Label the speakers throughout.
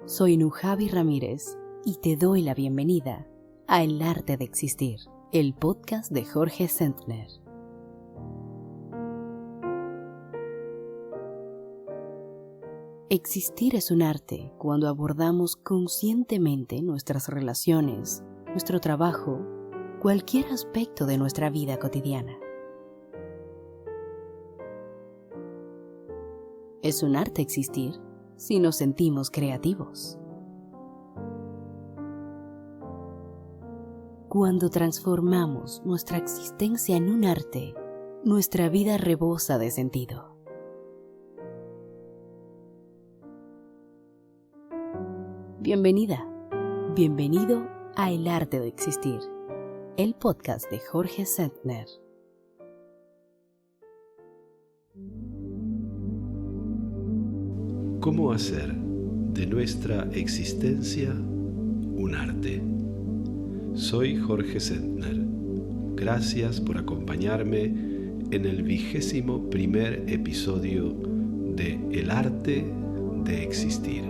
Speaker 1: Soy Nujavi Ramírez y te doy la bienvenida a El Arte de Existir, el podcast de Jorge Sentner. Existir es un arte cuando abordamos conscientemente nuestras relaciones, nuestro trabajo, cualquier aspecto de nuestra vida cotidiana. Es un arte existir si nos sentimos creativos. Cuando transformamos nuestra existencia en un arte, nuestra vida rebosa de sentido. Bienvenida, bienvenido a El Arte de Existir, el podcast de Jorge Sentner.
Speaker 2: ¿Cómo hacer de nuestra existencia un arte? Soy Jorge Sentner. Gracias por acompañarme en el 21º episodio de El Arte de Existir.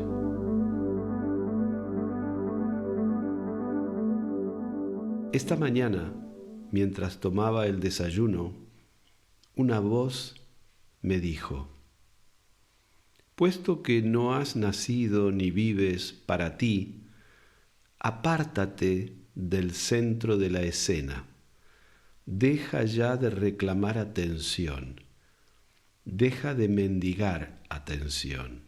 Speaker 2: Esta mañana, mientras tomaba el desayuno, una voz me dijo: puesto que no has nacido ni vives para ti, apártate del centro de la escena. Deja ya de reclamar atención. Deja de mendigar atención.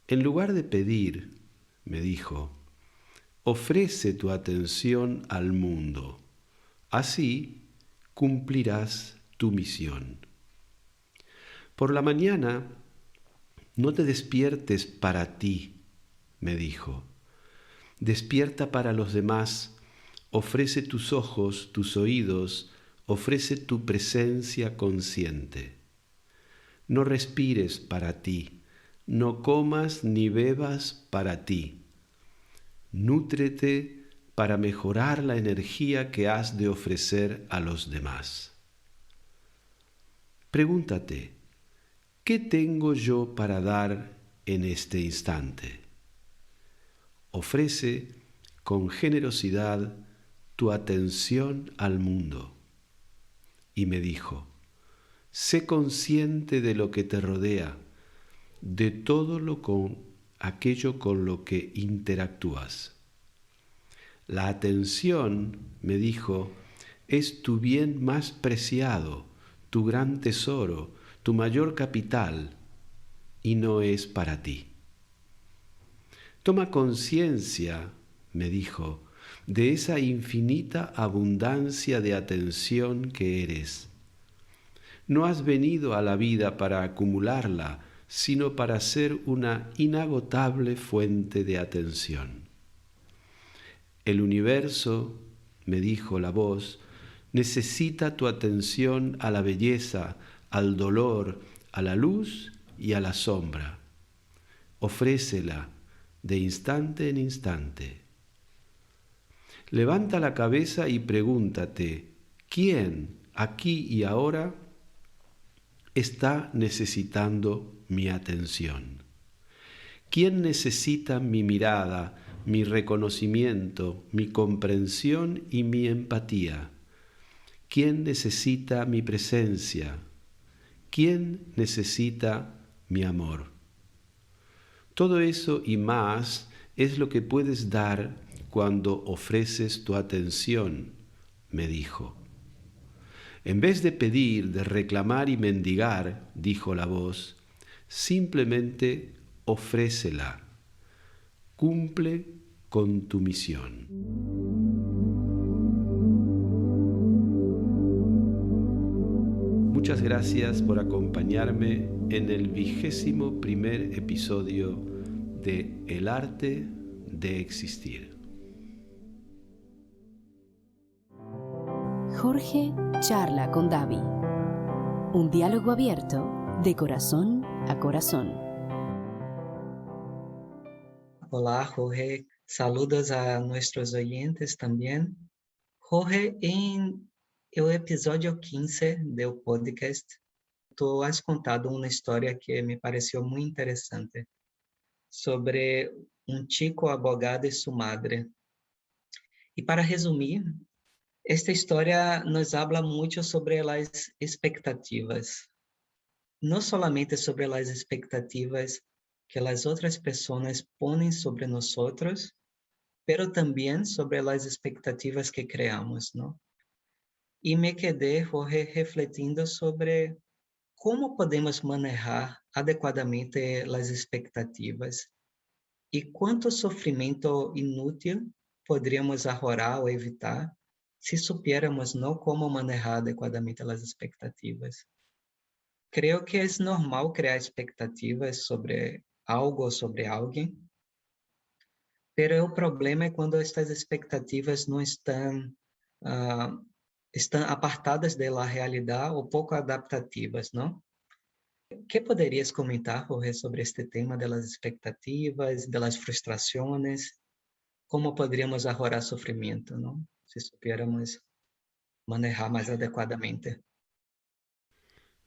Speaker 2: En lugar de pedir, me dijo, ofrece tu atención al mundo. Así cumplirás tu misión. Por la mañana, no te despiertes para ti, me dijo. Despierta para los demás, ofrece tus ojos, tus oídos, ofrece tu presencia consciente. No respires para ti, no comas ni bebas para ti. Nútrete para mejorar la energía que has de ofrecer a los demás. Pregúntate, ¿qué tengo yo para dar en este instante? Ofrece con generosidad tu atención al mundo. Y me dijo, sé consciente de lo que te rodea, de todo aquello con lo que interactúas. La atención, me dijo, es tu bien más preciado, tu gran tesoro, tu mayor capital, y no es para ti. Toma conciencia, me dijo, de esa infinita abundancia de atención que eres. No has venido a la vida para acumularla, sino para ser una inagotable fuente de atención. El universo, me dijo la voz, necesita tu atención a la belleza, al dolor, a la luz y a la sombra. Ofrécela de instante en instante. Levanta la cabeza y pregúntate, ¿quién aquí y ahora está necesitando mi atención? ¿Quién necesita mi mirada, mi reconocimiento, mi comprensión y mi empatía? ¿Quién necesita mi presencia? ¿Quién necesita mi amor? Todo eso y más es lo que puedes dar cuando ofreces tu atención, me dijo. En vez de pedir, de reclamar y mendigar, dijo la voz, simplemente ofrécela. Cumple con tu misión. Muchas gracias por acompañarme en el 21º episodio de El Arte de Existir.
Speaker 1: Jorge charla con Davi. Un diálogo abierto de corazón a corazón.
Speaker 3: Olá, Jorge. Saludos a nuestros oyentes también. Jorge, en el episódio 15 do podcast, tu has contado uma história que me pareceu muito interessante. sobre um chico abogado e sua madre. E para resumir, esta história nos habla muito sobre as expectativas. Não solamente sobre as expectativas que as outras pessoas põem sobre nós, pero também sobre as expectativas que criamos, não? E me quedei, Jorge, refletindo sobre como podemos manejar adequadamente as expectativas e quanto sofrimento inútil poderíamos ahorrar ou evitar se supiéramos não como manejar adequadamente as expectativas. Creio que é normal criar expectativas sobre algo ou sobre alguém, pero o problema é quando estas expectativas não estão apartadas da realidade ou pouco adaptativas, não? Que poderias comentar, Jorge, sobre este tema das expectativas, das frustrações? Como poderíamos ahorrar sofrimento, não? Se supiéramos manejar mais adequadamente.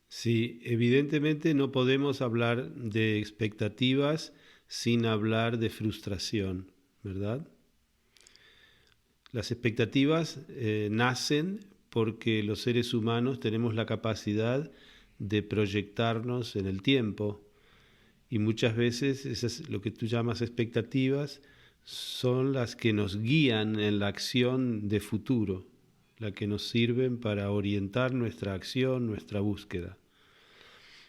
Speaker 2: Sí, evidentemente no podemos hablar de expectativas sin hablar de frustración, ¿verdad? Las expectativas nacen porque los seres humanos tenemos la capacidad de proyectarnos en el tiempo y muchas veces esas, lo que tú llamas expectativas, son las que nos guían en la acción de futuro, las que nos sirven para orientar nuestra acción, nuestra búsqueda.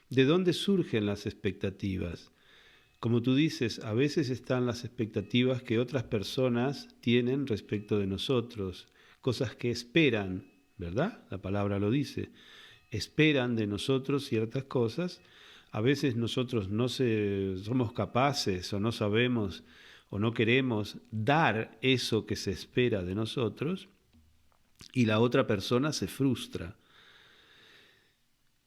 Speaker 2: ¿De dónde surgen las expectativas? Como tú dices, a veces están las expectativas que otras personas tienen respecto de nosotros, cosas que esperan, ¿verdad? La palabra lo dice. Esperan de nosotros ciertas cosas. A veces nosotros no somos capaces o no sabemos o no queremos dar eso que se espera de nosotros y la otra persona se frustra.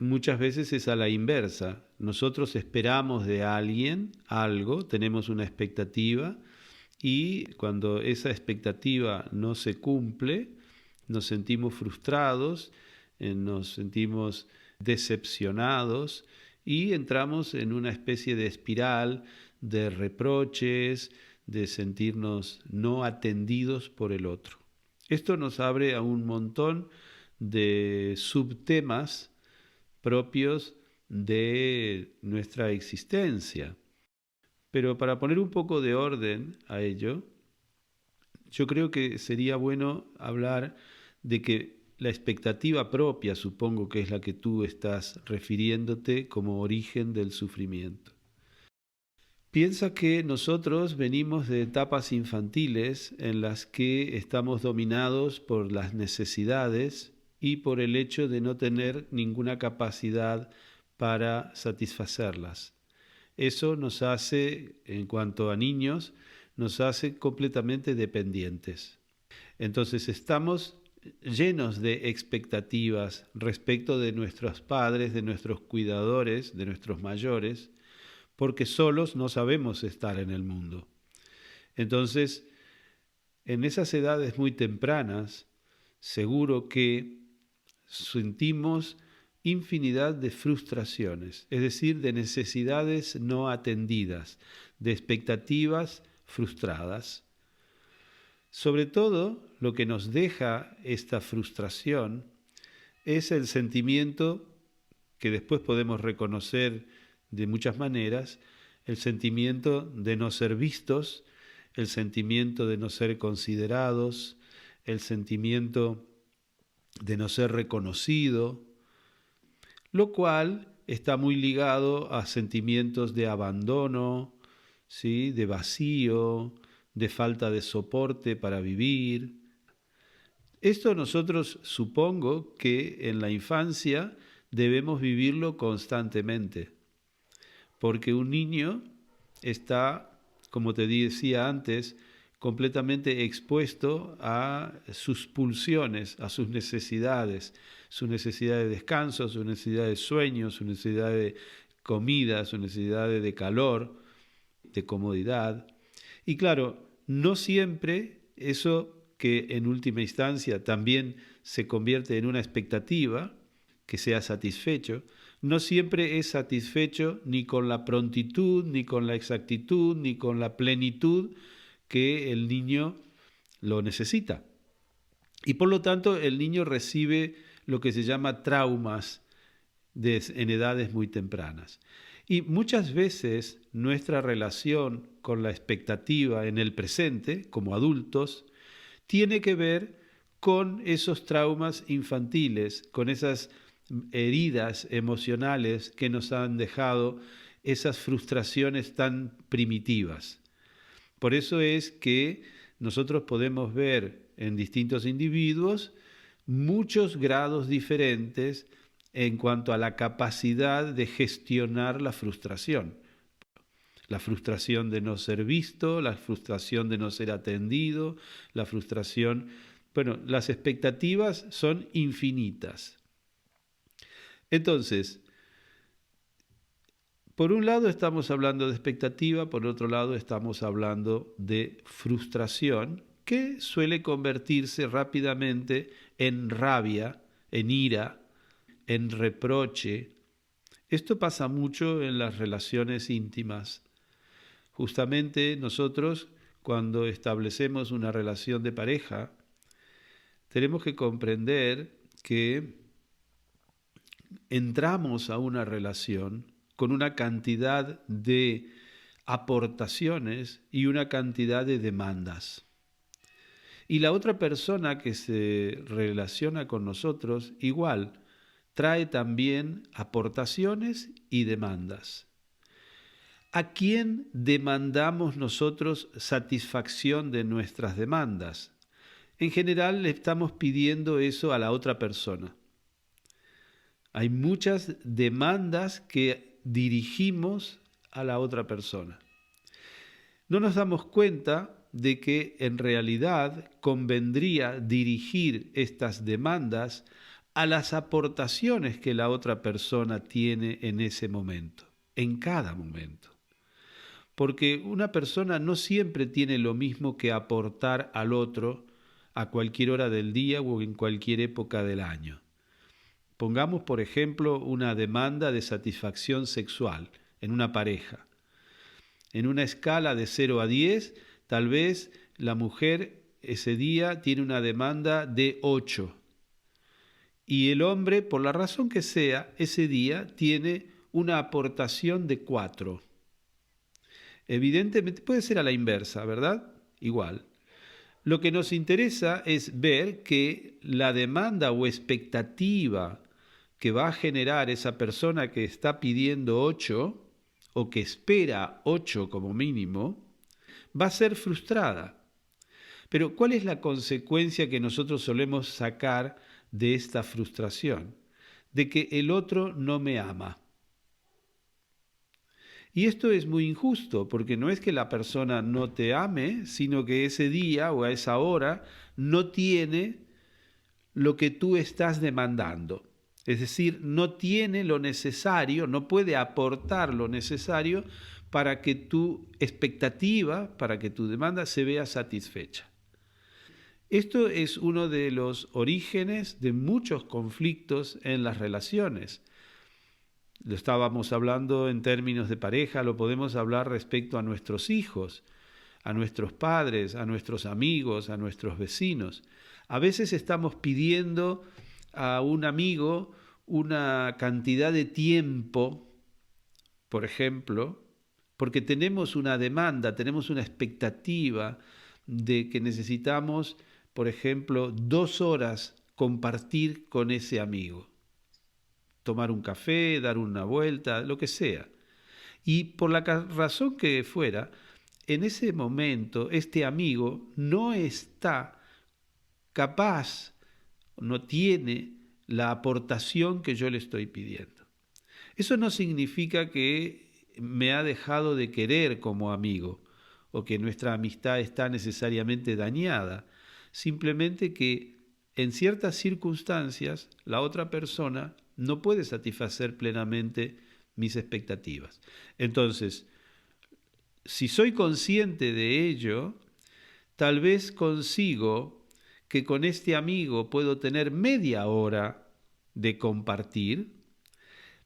Speaker 2: Muchas veces es a la inversa. Nosotros esperamos de alguien algo, tenemos una expectativa y cuando esa expectativa no se cumple, nos sentimos frustrados, nos sentimos decepcionados y entramos en una especie de espiral de reproches, de sentirnos no atendidos por el otro. Esto nos abre a un montón de subtemas propios de nuestra existencia. Pero para poner un poco de orden a ello, yo creo que sería bueno hablar de que la expectativa propia, supongo que es la que tú estás refiriéndote como origen del sufrimiento. Piensa que nosotros venimos de etapas infantiles en las que estamos dominados por las necesidades y por el hecho de no tener ninguna capacidad para satisfacerlas. Eso nos hace, en cuanto a niños, nos hace completamente dependientes. Entonces estamos llenos de expectativas respecto de nuestros padres, de nuestros cuidadores, de nuestros mayores, porque solos no sabemos estar en el mundo. Entonces, en esas edades muy tempranas, seguro que sentimos infinidad de frustraciones, es decir, de necesidades no atendidas, de expectativas frustradas. Sobre todo, lo que nos deja esta frustración es el sentimiento que después podemos reconocer de muchas maneras, el sentimiento de no ser vistos, el sentimiento de no ser considerados, el sentimiento de no ser reconocido, lo cual está muy ligado a sentimientos de abandono, ¿sí?, de vacío, de falta de soporte para vivir. Esto nosotros supongo que en la infancia debemos vivirlo constantemente, porque un niño está, como te decía antes, completamente expuesto a sus pulsiones, a sus necesidades, su necesidad de descanso, su necesidad de sueño, su necesidad de comida, su necesidad de calor, de comodidad. Y claro, no siempre eso que en última instancia también se convierte en una expectativa que sea satisfecho, no siempre es satisfecho ni con la prontitud, ni con la exactitud, ni con la plenitud que el niño lo necesita. Y por lo tanto el niño recibe lo que se llama traumas en edades muy tempranas. Y muchas veces nuestra relación con la expectativa en el presente, como adultos, tiene que ver con esos traumas infantiles, con esas heridas emocionales que nos han dejado esas frustraciones tan primitivas. Por eso es que nosotros podemos ver en distintos individuos muchos grados diferentes en cuanto a la capacidad de gestionar la frustración. La frustración de no ser visto, la frustración de no ser atendido, la frustración... Bueno, las expectativas son infinitas. Entonces, por un lado estamos hablando de expectativa, por otro lado estamos hablando de frustración, que suele convertirse rápidamente en rabia, en ira, en reproche. Esto pasa mucho en las relaciones íntimas. Justamente nosotros, cuando establecemos una relación de pareja, tenemos que comprender que entramos a una relación con una cantidad de aportaciones y una cantidad de demandas. Y la otra persona que se relaciona con nosotros igual trae también aportaciones y demandas. ¿A quién demandamos nosotros satisfacción de nuestras demandas? En general le estamos pidiendo eso a la otra persona. Hay muchas demandas que dirigimos a la otra persona. No nos damos cuenta de que en realidad convendría dirigir estas demandas a las aportaciones que la otra persona tiene en ese momento, en cada momento. Porque una persona no siempre tiene lo mismo que aportar al otro a cualquier hora del día o en cualquier época del año. Pongamos, por ejemplo, una demanda de satisfacción sexual en una pareja. En una escala de 0 a 10, tal vez la mujer ese día tiene una demanda de 8. Y el hombre, por la razón que sea, ese día tiene una aportación de 4. Evidentemente, puede ser a la inversa, ¿verdad? Igual. Lo que nos interesa es ver que la demanda o expectativa que va a generar esa persona que está pidiendo 8 o que espera 8 como mínimo, va a ser frustrada. Pero ¿cuál es la consecuencia que nosotros solemos sacar de esta frustración? De que el otro no me ama. Y esto es muy injusto, porque no es que la persona no te ame, sino que ese día o a esa hora no tiene lo que tú estás demandando. Es decir, no tiene lo necesario, no puede aportar lo necesario para que tu expectativa, para que tu demanda se vea satisfecha. Esto es uno de los orígenes de muchos conflictos en las relaciones. Lo estábamos hablando en términos de pareja, lo podemos hablar respecto a nuestros hijos, a nuestros padres, a nuestros amigos, a nuestros vecinos. A veces estamos pidiendo a un amigo una cantidad de tiempo, por ejemplo, porque tenemos una demanda, tenemos una expectativa de que necesitamos, por ejemplo, 2 horas compartir con ese amigo. Tomar un café, dar una vuelta, lo que sea. Y por la razón que fuera, en ese momento este amigo no está capaz, no tiene la aportación que yo le estoy pidiendo. Eso no significa que me ha dejado de querer como amigo o que nuestra amistad está necesariamente dañada. Simplemente que en ciertas circunstancias la otra persona no puede satisfacer plenamente mis expectativas. Entonces, si soy consciente de ello, tal vez consigo que con este amigo puedo tener media hora de compartir,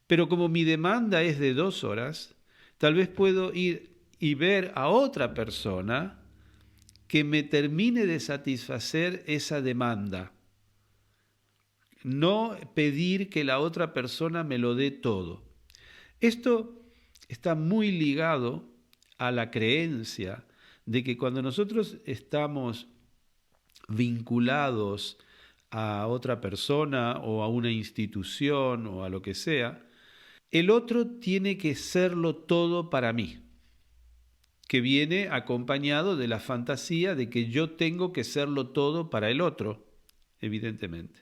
Speaker 2: Pero como mi demanda es de 2 horas, tal vez puedo ir y ver a otra persona que me termine de satisfacer esa demanda. No pedir que la otra persona me lo dé todo. Esto está muy ligado a la creencia de que cuando nosotros estamos vinculados a otra persona o a una institución o a lo que sea, el otro tiene que serlo todo para mí, que viene acompañado de la fantasía de que yo tengo que serlo todo para el otro, evidentemente.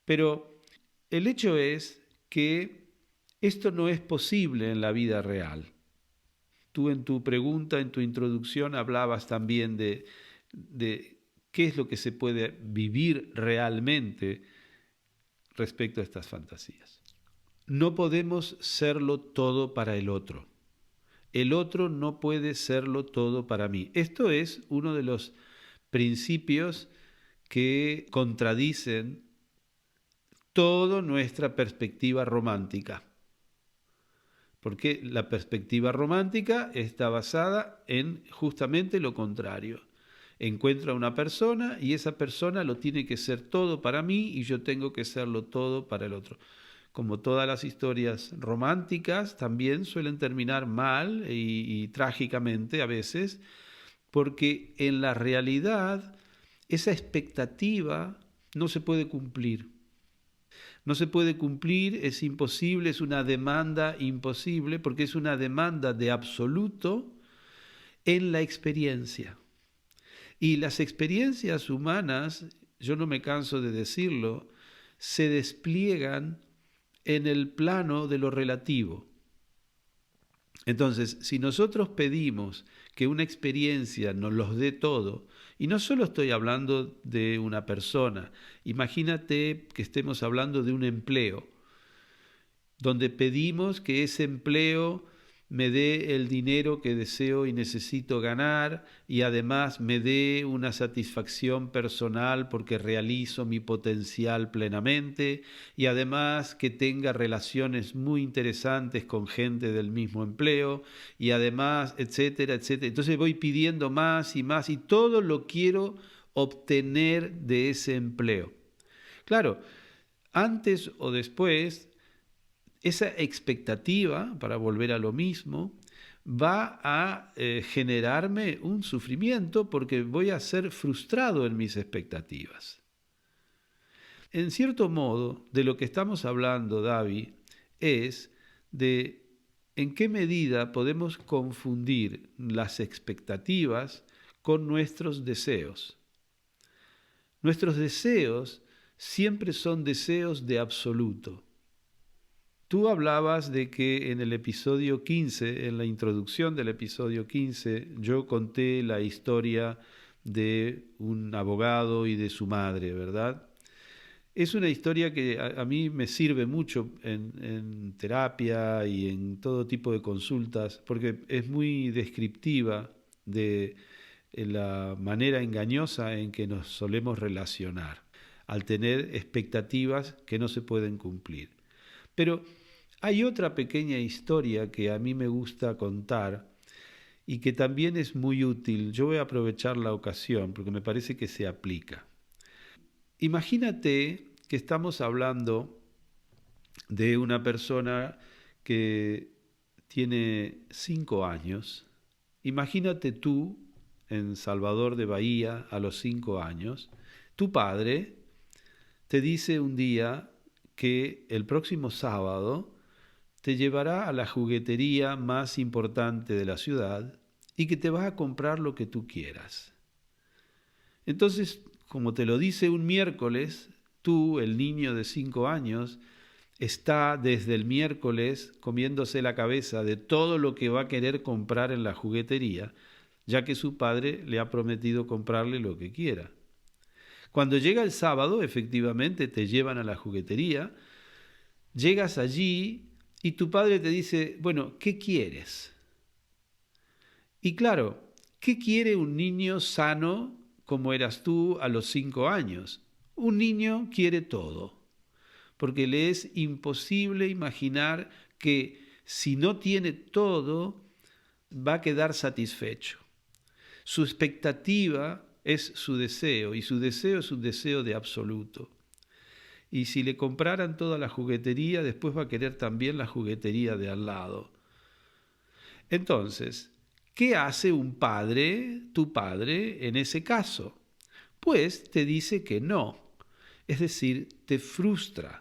Speaker 2: Pero el hecho es que esto no es posible en la vida real. Tú en tu pregunta, en tu introducción, hablabas también de qué es lo que se puede vivir realmente respecto a estas fantasías. No podemos serlo todo para el otro. El otro no puede serlo todo para mí. Esto es uno de los principios que contradicen toda nuestra perspectiva romántica. Porque la perspectiva romántica está basada en justamente lo contrario. Encuentro a una persona y esa persona lo tiene que ser todo para mí y yo tengo que serlo todo para el otro. Como todas las historias románticas, también suelen terminar mal y trágicamente a veces, porque en la realidad esa expectativa no se puede cumplir. No se puede cumplir, es imposible, es una demanda imposible, porque es una demanda de absoluto en la experiencia. Y las experiencias humanas, yo no me canso de decirlo, se despliegan en el plano de lo relativo. Entonces, si nosotros pedimos que una experiencia nos los dé todo, y no solo estoy hablando de una persona, imagínate que estemos hablando de un empleo, donde pedimos que ese empleo me dé el dinero que deseo y necesito ganar y además me dé una satisfacción personal porque realizo mi potencial plenamente y además que tenga relaciones muy interesantes con gente del mismo empleo y además, etcétera, etcétera. Entonces voy pidiendo más y todo lo quiero obtener de ese empleo. Claro, antes o después esa expectativa, para volver a lo mismo, va a generarme un sufrimiento porque voy a ser frustrado en mis expectativas. En cierto modo, de lo que estamos hablando, David, es de en qué medida podemos confundir las expectativas con nuestros deseos. Nuestros deseos siempre son deseos de absoluto. Tú hablabas de que en el episodio 15, en la introducción del episodio 15, yo conté la historia de un abogado y de su madre, ¿verdad? Es una historia que a mí me sirve mucho en terapia y en todo tipo de consultas, porque es muy descriptiva de la manera engañosa en que nos solemos relacionar, al tener expectativas que no se pueden cumplir. Pero hay otra pequeña historia que a mí me gusta contar y que también es muy útil. Yo voy a aprovechar la ocasión porque me parece que se aplica. Imagínate que estamos hablando de una persona que tiene 5 años. Imagínate tú en Salvador de Bahía a los 5 años. Tu padre te dice un día que el próximo sábado te llevará a la juguetería más importante de la ciudad y que te vas a comprar lo que tú quieras. Entonces, como te lo dice un miércoles, tú, el niño de 5 años, está desde el miércoles comiéndose la cabeza de todo lo que va a querer comprar en la juguetería, ya que su padre le ha prometido comprarle lo que quiera. Cuando llega el sábado, efectivamente, te llevan a la juguetería, llegas allí y tu padre te dice, bueno, ¿qué quieres? Y claro, ¿qué quiere un niño sano como eras tú a los 5 años? Un niño quiere todo, porque le es imposible imaginar que si no tiene todo, va a quedar satisfecho. Su expectativa es su deseo, y su deseo es un deseo de absoluto. Y si le compraran toda la juguetería, después va a querer también la juguetería de al lado. Entonces, ¿qué hace un padre, tu padre, en ese caso? Pues te dice que no, es decir, te frustra.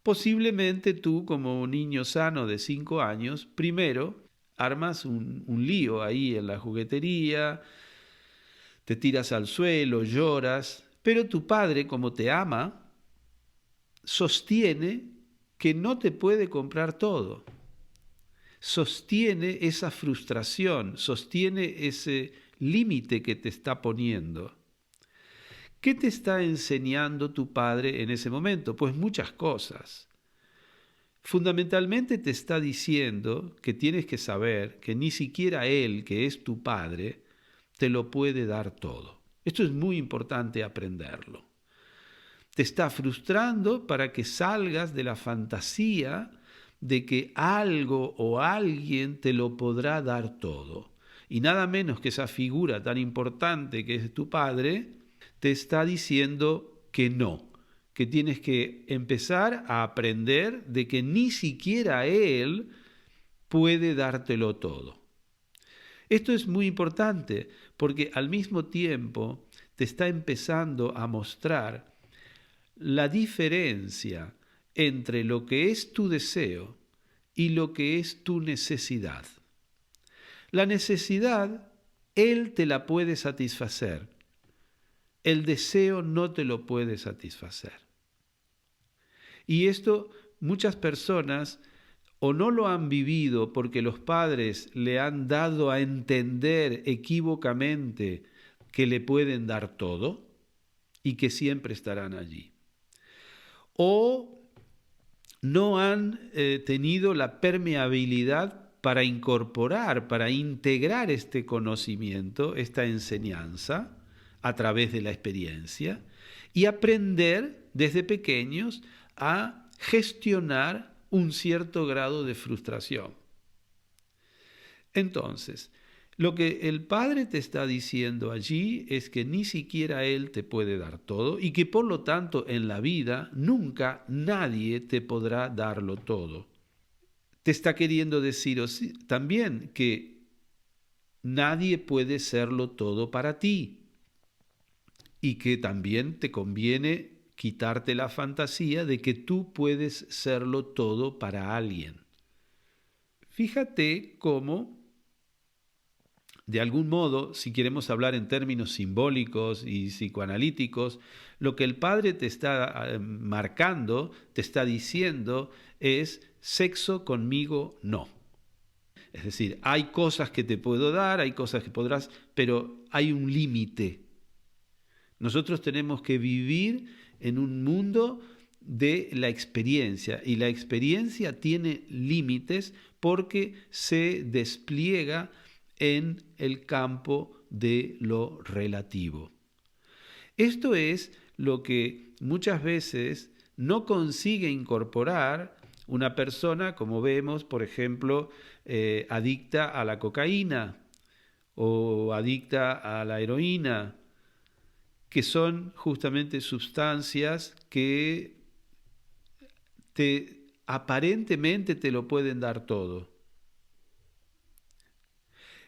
Speaker 2: Posiblemente tú, como un niño sano de 5 años, primero armas un lío ahí en la juguetería, te tiras al suelo, lloras, pero tu padre, como te ama, sostiene que no te puede comprar todo. Sostiene esa frustración, sostiene ese límite que te está poniendo. ¿Qué te está enseñando tu padre en ese momento? Pues muchas cosas. Fundamentalmente te está diciendo que tienes que saber que ni siquiera él, que es tu padre, te lo puede dar todo. Esto es muy importante aprenderlo. Te está frustrando para que salgas de la fantasía de que algo o alguien te lo podrá dar todo. Y nada menos que esa figura tan importante que es tu padre, te está diciendo que no, que tienes que empezar a aprender de que ni siquiera él puede dártelo todo. Esto es muy importante porque al mismo tiempo te está empezando a mostrar la diferencia entre lo que es tu deseo y lo que es tu necesidad. La necesidad, él te la puede satisfacer. El deseo no te lo puede satisfacer. Y esto muchas personas o no lo han vivido porque los padres le han dado a entender equívocamente que le pueden dar todo y que siempre estarán allí. O no han tenido la permeabilidad para incorporar, para integrar este conocimiento, esta enseñanza a través de la experiencia y aprender desde pequeños a gestionar un cierto grado de frustración. Entonces, lo que el Padre te está diciendo allí es que ni siquiera Él te puede dar todo y que por lo tanto en la vida nunca nadie te podrá darlo todo. Te está queriendo decir también que nadie puede serlo todo para ti y que también te conviene quitarte la fantasía de que tú puedes serlo todo para alguien. Fíjate cómo, de algún modo, si queremos hablar en términos simbólicos y psicoanalíticos, lo que el Padre te está marcando, te está diciendo, es sexo conmigo no. Es decir, hay cosas que te puedo dar, hay cosas que podrás, pero hay un límite. Nosotros tenemos que vivir en un mundo de la experiencia y la experiencia tiene límites porque se despliega en el campo de lo relativo. Esto es lo que muchas veces no consigue incorporar una persona, como vemos, por ejemplo, adicta a la cocaína o adicta a la heroína, que son justamente sustancias que aparentemente te lo pueden dar todo.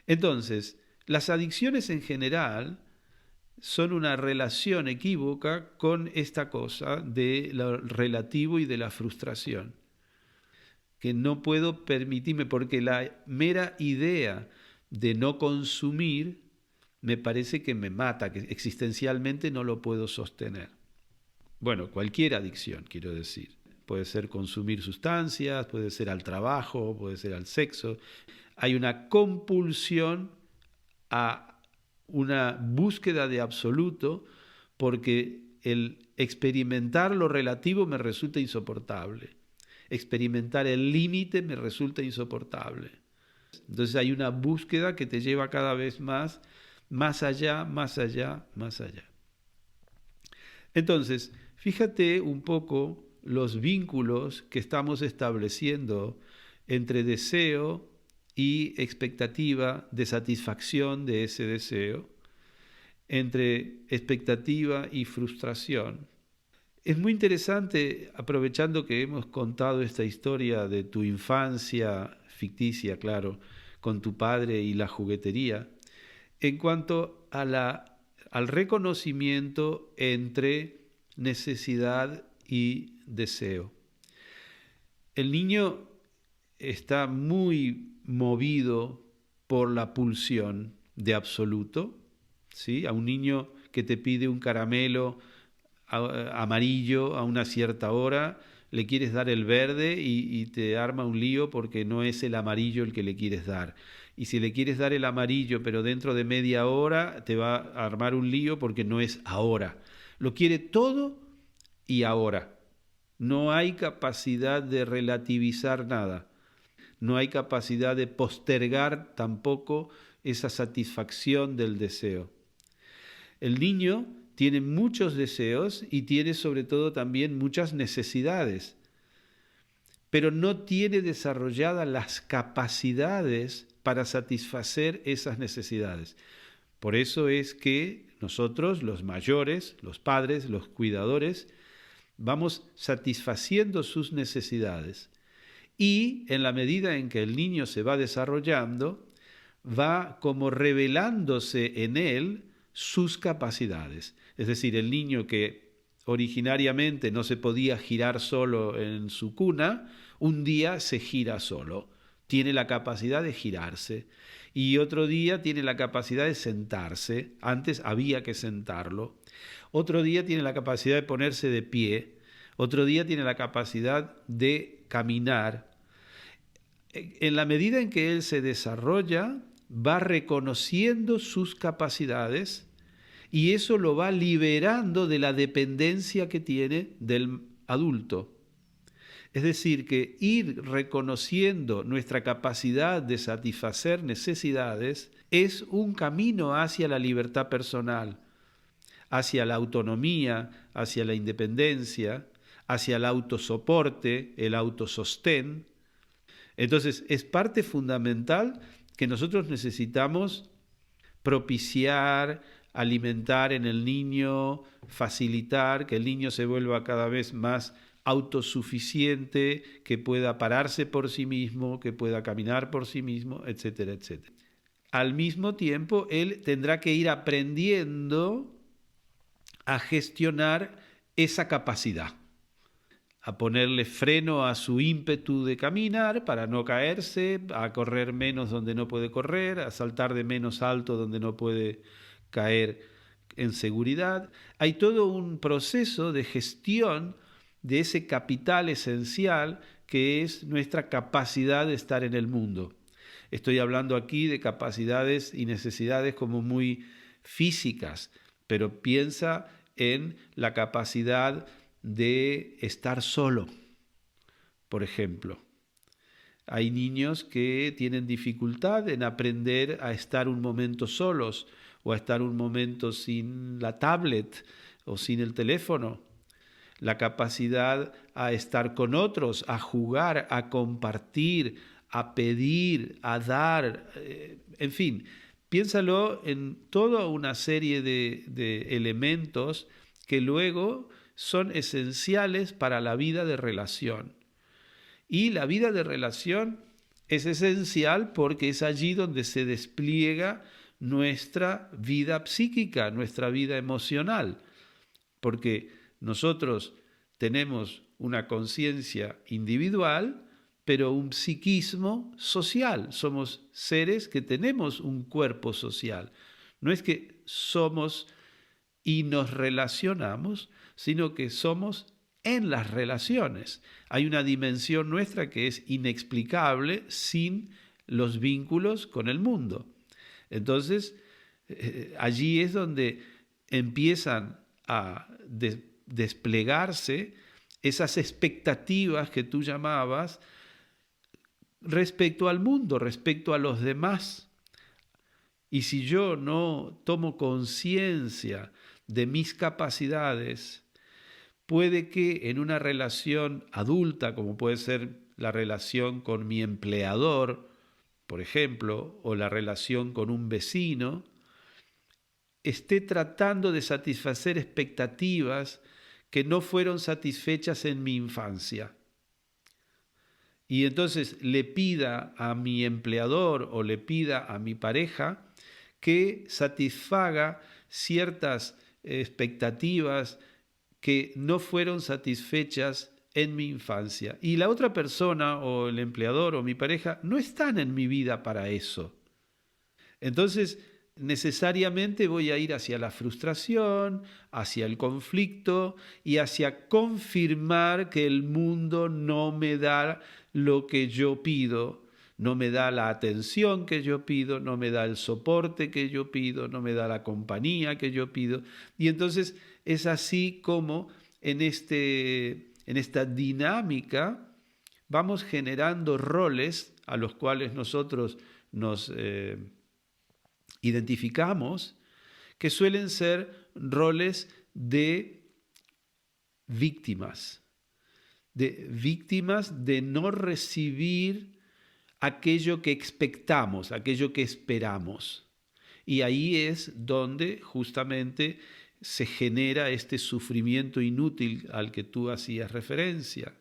Speaker 2: Entonces, las adicciones en general son una relación equívoca con esta cosa de lo relativo y de la frustración, que no puedo permitirme porque la mera idea de no consumir me parece que me mata, que existencialmente no lo puedo sostener. Bueno, cualquier adicción, quiero decir. Puede ser consumir sustancias, puede ser al trabajo, puede ser al sexo. Hay una compulsión a una búsqueda de absoluto porque el experimentar lo relativo me resulta insoportable. Experimentar el límite me resulta insoportable. Entonces hay una búsqueda que te lleva cada vez más allá, más allá, más allá. Entonces, fíjate un poco los vínculos que estamos estableciendo entre deseo y expectativa de satisfacción de ese deseo, entre expectativa y frustración. Es muy interesante, aprovechando que hemos contado esta historia de tu infancia ficticia, claro, con tu padre y la juguetería, en cuanto a al reconocimiento entre necesidad y deseo. El niño está muy movido por la pulsión de absoluto, ¿sí? A un niño que te pide un caramelo amarillo a una cierta hora, le quieres dar el verde y te arma un lío porque no es el amarillo el que le quieres dar. Y si le quieres dar el amarillo pero dentro de media hora, te va a armar un lío porque no es ahora. Lo quiere todo y ahora. No hay capacidad de relativizar nada. No hay capacidad de postergar tampoco esa satisfacción del deseo. El niño tiene muchos deseos y tiene sobre todo también muchas necesidades, pero no tiene desarrolladas las capacidades para satisfacer esas necesidades. Por eso es que nosotros, los mayores, los padres, los cuidadores, vamos satisfaciendo sus necesidades y en la medida en que el niño se va desarrollando, va como revelándose en él sus capacidades. Es decir, el niño que originariamente no se podía girar solo en su cuna, un día se gira solo, tiene la capacidad de girarse, y otro día tiene la capacidad de sentarse, antes había que sentarlo, otro día tiene la capacidad de ponerse de pie, otro día tiene la capacidad de caminar. En la medida en que él se desarrolla, va reconociendo sus capacidades y eso lo va liberando de la dependencia que tiene del adulto. Es decir, que ir reconociendo nuestra capacidad de satisfacer necesidades es un camino hacia la libertad personal, hacia la autonomía, hacia la independencia, hacia el autosoporte, el autosostén. Entonces, es parte fundamental que nosotros necesitamos propiciar, alimentar en el niño, facilitar que el niño se vuelva cada vez más autosuficiente, que pueda pararse por sí mismo, que pueda caminar por sí mismo, etcétera, etcétera. Al mismo tiempo, él tendrá que ir aprendiendo a gestionar esa capacidad, a ponerle freno a su ímpetu de caminar para no caerse, a correr menos donde no puede correr, a saltar de menos alto donde no puede caer en seguridad. Hay todo un proceso de gestión de ese capital esencial que es nuestra capacidad de estar en el mundo. Estoy hablando aquí de capacidades y necesidades como muy físicas, pero piensa en la capacidad de estar solo, por ejemplo. Hay niños que tienen dificultad en aprender a estar un momento solos o a estar un momento sin la tablet o sin el teléfono. La capacidad a estar con otros, a jugar, a compartir, a pedir, a dar, en fin, piénsalo en toda una serie de elementos que luego son esenciales para la vida de relación. Y la vida de relación es esencial porque es allí donde se despliega nuestra vida psíquica, nuestra vida emocional, porque nosotros tenemos una conciencia individual, pero un psiquismo social. Somos seres que tenemos un cuerpo social. No es que somos y nos relacionamos, sino que somos en las relaciones. Hay una dimensión nuestra que es inexplicable sin los vínculos con el mundo. Entonces, allí es donde empiezan a desplegarse esas expectativas que tú llamabas respecto al mundo, respecto a los demás. Y si yo no tomo conciencia de mis capacidades, puede que en una relación adulta, como puede ser la relación con mi empleador, por ejemplo, o la relación con un vecino, esté tratando de satisfacer expectativas que no fueron satisfechas en mi infancia. Y entonces le pida a mi empleador o le pida a mi pareja que satisfaga ciertas expectativas que no fueron satisfechas en mi infancia. Y la otra persona o el empleador o mi pareja no están en mi vida para eso. Entonces, necesariamente voy a ir hacia la frustración, hacia el conflicto y hacia confirmar que el mundo no me da lo que yo pido, no me da la atención que yo pido, no me da el soporte que yo pido, no me da la compañía que yo pido. Y entonces es así como en esta dinámica vamos generando roles a los cuales nosotros nos identificamos, que suelen ser roles de víctimas de no recibir aquello que expectamos, aquello que esperamos. Y ahí es donde justamente se genera este sufrimiento inútil al que tú hacías referencia.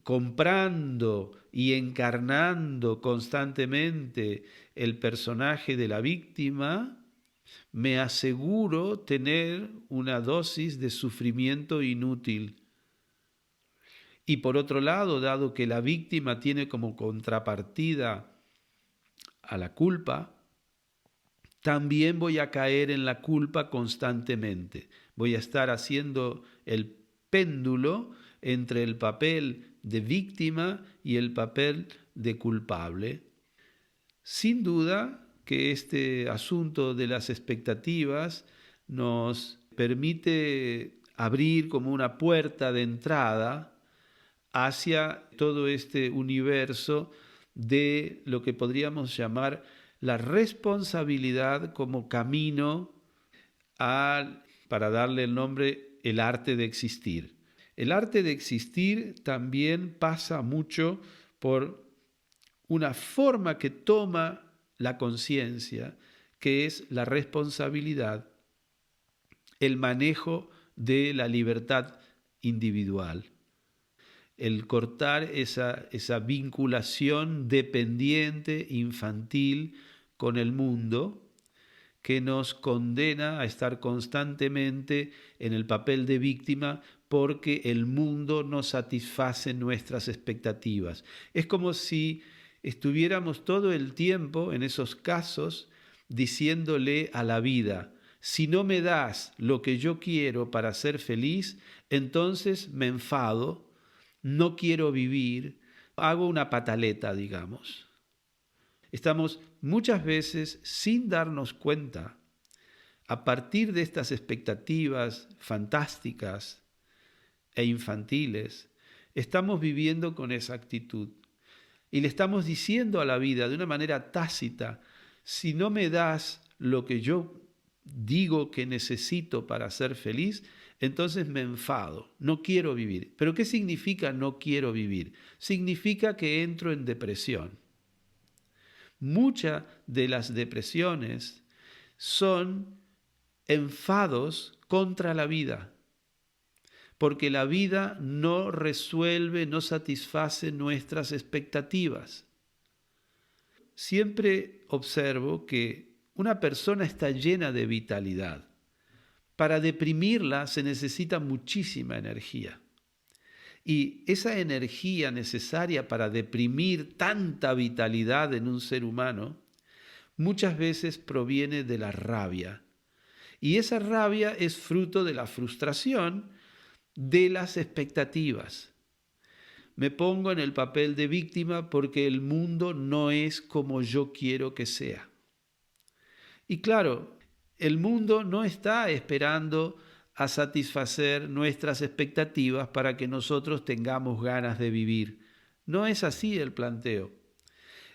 Speaker 2: Comprando y encarnando constantemente el personaje de la víctima, me aseguro tener una dosis de sufrimiento inútil. Y por otro lado, dado que la víctima tiene como contrapartida a la culpa, también voy a caer en la culpa constantemente. Voy a estar haciendo el péndulo entre el papel de víctima y el papel de culpable. Sin duda que este asunto de las expectativas nos permite abrir como una puerta de entrada hacia todo este universo de lo que podríamos llamar la responsabilidad como camino para darle el nombre, el arte de existir. El arte de existir también pasa mucho por una forma que toma la conciencia, que es la responsabilidad, el manejo de la libertad individual. El cortar esa vinculación dependiente, infantil con el mundo, que nos condena a estar constantemente en el papel de víctima porque el mundo no satisface nuestras expectativas. Es como si estuviéramos todo el tiempo en esos casos diciéndole a la vida: si no me das lo que yo quiero para ser feliz, entonces me enfado, no quiero vivir, hago una pataleta, digamos. Estamos muchas veces, sin darnos cuenta, a partir de estas expectativas fantásticas e infantiles, estamos viviendo con esa actitud. Y le estamos diciendo a la vida de una manera tácita: si no me das lo que yo digo que necesito para ser feliz, entonces me enfado, no quiero vivir. ¿Pero qué significa no quiero vivir? Significa que entro en depresión. Muchas de las depresiones son enfados contra la vida, porque la vida no resuelve, no satisface nuestras expectativas. Siempre observo que una persona está llena de vitalidad. Para deprimirla se necesita muchísima energía. Y esa energía necesaria para deprimir tanta vitalidad en un ser humano muchas veces proviene de la rabia. Y esa rabia es fruto de la frustración de las expectativas. Me pongo en el papel de víctima porque el mundo no es como yo quiero que sea. Y claro, el mundo no está esperando a satisfacer nuestras expectativas para que nosotros tengamos ganas de vivir. No es así el planteo.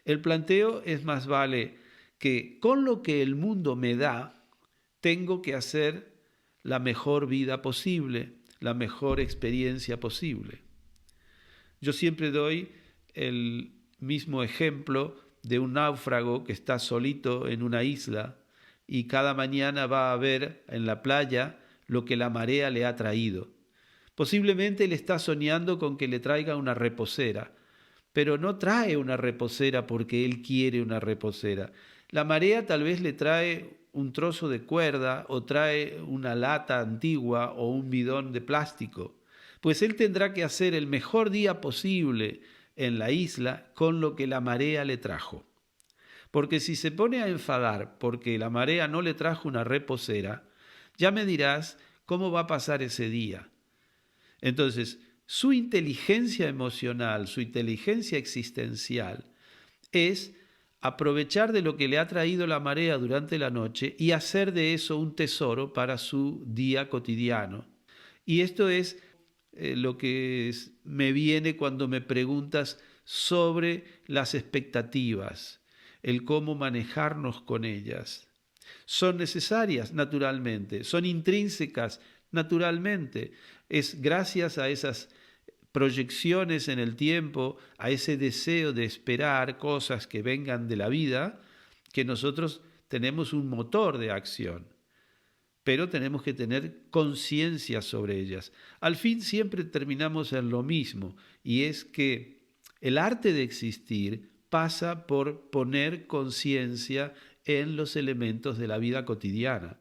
Speaker 2: El planteo es: más vale que con lo que el mundo me da, tengo que hacer la mejor vida posible, la mejor experiencia posible. Yo siempre doy el mismo ejemplo de un náufrago que está solito en una isla y cada mañana va a ver en la playa lo que la marea le ha traído. Posiblemente él está soñando con que le traiga una reposera, pero no trae una reposera porque él quiere una reposera. La marea tal vez le trae un trozo de cuerda o trae una lata antigua o un bidón de plástico. Pues él tendrá que hacer el mejor día posible en la isla con lo que la marea le trajo. Porque si se pone a enfadar porque la marea no le trajo una reposera, ya me dirás cómo va a pasar ese día. Entonces, su inteligencia emocional, su inteligencia existencial, es aprovechar de lo que le ha traído la marea durante la noche y hacer de eso un tesoro para su día cotidiano. Y esto es lo que me viene cuando me preguntas sobre las expectativas, el cómo manejarnos con ellas. Son necesarias, naturalmente, son intrínsecas, naturalmente. Es gracias a esas proyecciones en el tiempo, a ese deseo de esperar cosas que vengan de la vida, que nosotros tenemos un motor de acción. Pero tenemos que tener conciencia sobre ellas. Al fin siempre terminamos en lo mismo, y es que el arte de existir pasa por poner conciencia en los elementos de la vida cotidiana.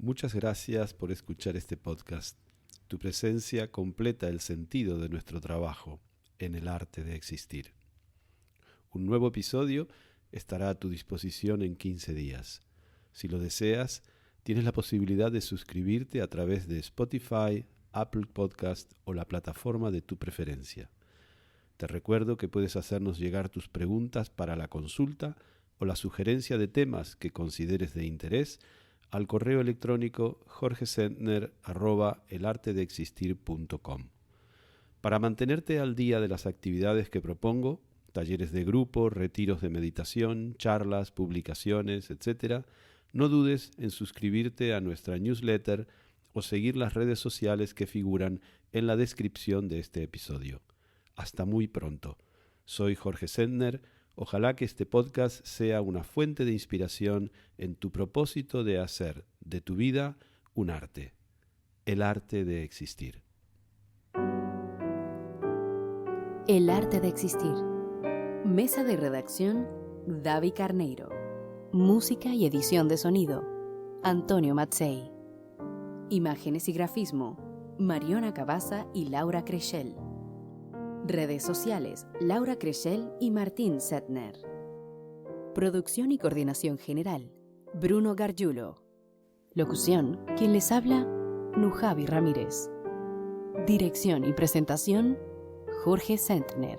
Speaker 2: Muchas gracias por escuchar este podcast. Tu presencia completa el sentido de nuestro trabajo en el arte de existir. Un nuevo episodio estará a tu disposición en 15 días. Si lo deseas, tienes la posibilidad de suscribirte a través de Spotify, Apple Podcast o la plataforma de tu preferencia. Te recuerdo que puedes hacernos llegar tus preguntas para la consulta o la sugerencia de temas que consideres de interés al correo electrónico jorgesentner@elartedeexistir.com. Para mantenerte al día de las actividades que propongo, talleres de grupo, retiros de meditación, charlas, publicaciones, etc., no dudes en suscribirte a nuestra newsletter o seguir las redes sociales que figuran en la descripción de este episodio. Hasta muy pronto. Soy Jorge Sentner. Ojalá que este podcast sea una fuente de inspiración en tu propósito de hacer de tu vida un arte, el arte de existir.
Speaker 1: El arte de existir. Mesa de redacción, Davi Carneiro. Música y edición de sonido, Antonio Mazzei. Imágenes y grafismo, Mariona Cabaza y Laura Creschel. Redes sociales, Laura Creschel y Martín Sentner. Producción y coordinación general, Bruno Gargiulo. Locución, quien les habla, Nujavi Ramírez. Dirección y presentación, Jorge Sentner.